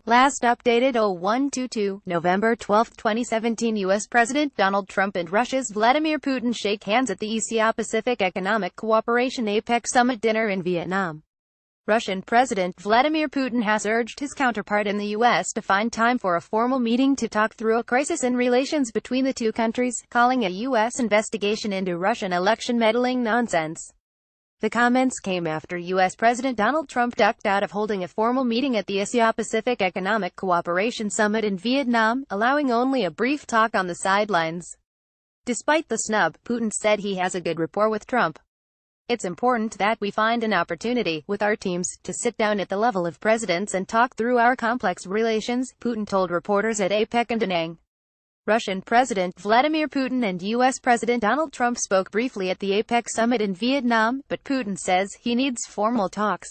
Last updated 0122, November 12, 2017. U.S. President Donald Trump and Russia's Vladimir Putin shake hands at the Asia-Pacific Economic Cooperation APEC summit dinner in Vietnam. Russian President Vladimir Putin has urged his counterpart in the U.S. to find time for a formal meeting to talk through a crisis in relations between the two countries, calling a U.S. investigation into Russian election meddling nonsense. The comments came after U.S. President Donald Trump ducked out of holding a formal meeting at the Asia-Pacific Economic Cooperation Summit in Vietnam, allowing only a brief talk on the sidelines. Despite the snub, Putin said he has a good rapport with Trump. "It's important that we find an opportunity, with our teams, to sit down at the level of presidents and talk through our complex relations," Putin told reporters at APEC in Da Nang. Russian President Vladimir Putin and U.S. President Donald Trump spoke briefly at the APEC summit in Vietnam, but Putin says he needs formal talks.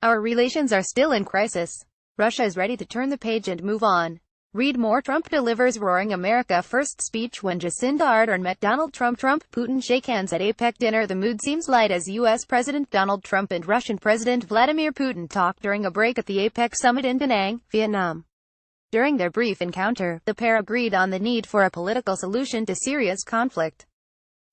"Our relations are still in crisis. Russia is ready to turn the page and move on." Read more. Trump delivers roaring America First speech when Jacinda Ardern met Donald Trump. Putin shake hands at APEC dinner. The mood seems light as U.S. President Donald Trump and Russian President Vladimir Putin talk during a break at the APEC summit in Da Nang, Vietnam. During their brief encounter, the pair agreed on the need for a political solution to Syria's conflict.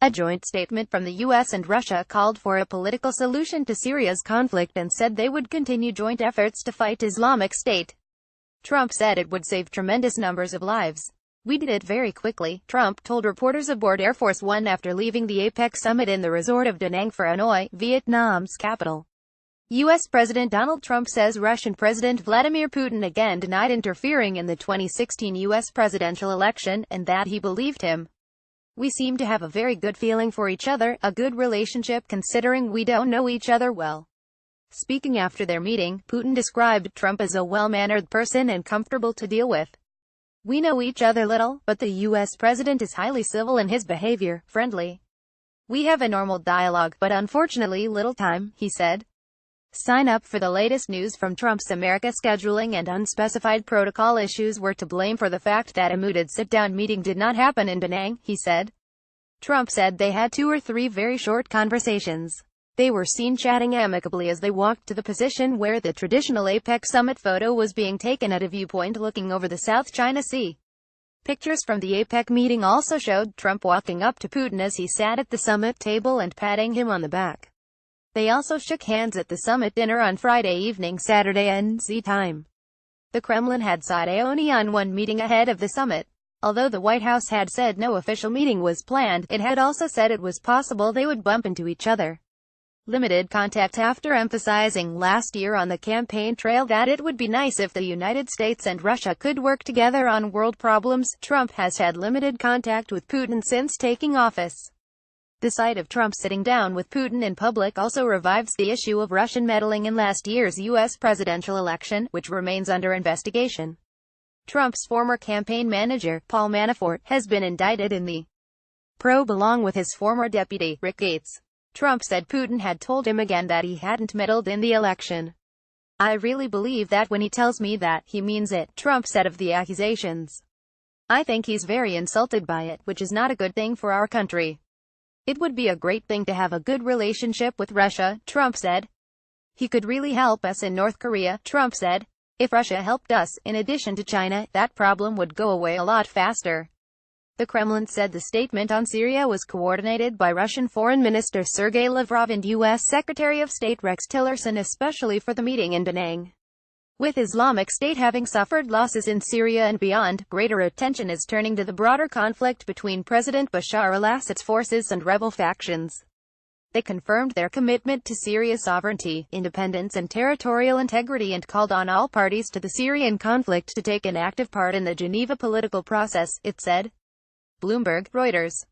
A joint statement from the U.S. and Russia called for a political solution to Syria's conflict and said they would continue joint efforts to fight Islamic State. Trump said it would save tremendous numbers of lives. "We did it very quickly," Trump told reporters aboard Air Force One after leaving the APEC summit in the resort of Da Nang for Hanoi, Vietnam's capital. U.S. President Donald Trump says Russian President Vladimir Putin again denied interfering in the 2016 U.S. presidential election, and that he believed him. "We seem to have a very good feeling for each other, a good relationship considering we don't know each other well." Speaking after their meeting, Putin described Trump as a well-mannered person and comfortable to deal with. "We know each other little, but the U.S. president is highly civil in his behavior, friendly. We have a normal dialogue, but unfortunately little time," he said. Sign up for the latest news from Trump's America. Scheduling and unspecified protocol issues were to blame for the fact that a mooted sit-down meeting did not happen in Da Nang, he said. Trump said they had 2 or 3 very short conversations. They were seen chatting amicably as they walked to the position where the traditional APEC summit photo was being taken at a viewpoint looking over the South China Sea. Pictures from the APEC meeting also showed Trump walking up to Putin as he sat at the summit table and patting him on the back. They also shook hands at the summit dinner on Friday evening Saturday NZ time. The Kremlin had said only on one meeting ahead of the summit. Although the White House had said no official meeting was planned, it had also said it was possible they would bump into each other. Limited contact. After emphasizing last year on the campaign trail that it would be nice if the United States and Russia could work together on world problems, Trump has had limited contact with Putin since taking office. The sight of Trump sitting down with Putin in public also revives the issue of Russian meddling in last year's U.S. presidential election, which remains under investigation. Trump's former campaign manager, Paul Manafort, has been indicted in the probe along with his former deputy, Rick Gates. Trump said Putin had told him again that he hadn't meddled in the election. "I really believe that when he tells me that, he means it," Trump said of the accusations. "I think he's very insulted by it, which is not a good thing for our country. It would be a great thing to have a good relationship with Russia," Trump said. "He could really help us in North Korea," Trump said. "If Russia helped us, in addition to China, that problem would go away a lot faster." The Kremlin said the statement on Syria was coordinated by Russian Foreign Minister Sergei Lavrov and U.S. Secretary of State Rex Tillerson especially for the meeting in Da Nang. With Islamic State having suffered losses in Syria and beyond, greater attention is turning to the broader conflict between President Bashar al-Assad's forces and rebel factions. They confirmed their commitment to Syria's sovereignty, independence and territorial integrity and called on all parties to the Syrian conflict to take an active part in the Geneva political process, it said. Bloomberg, Reuters.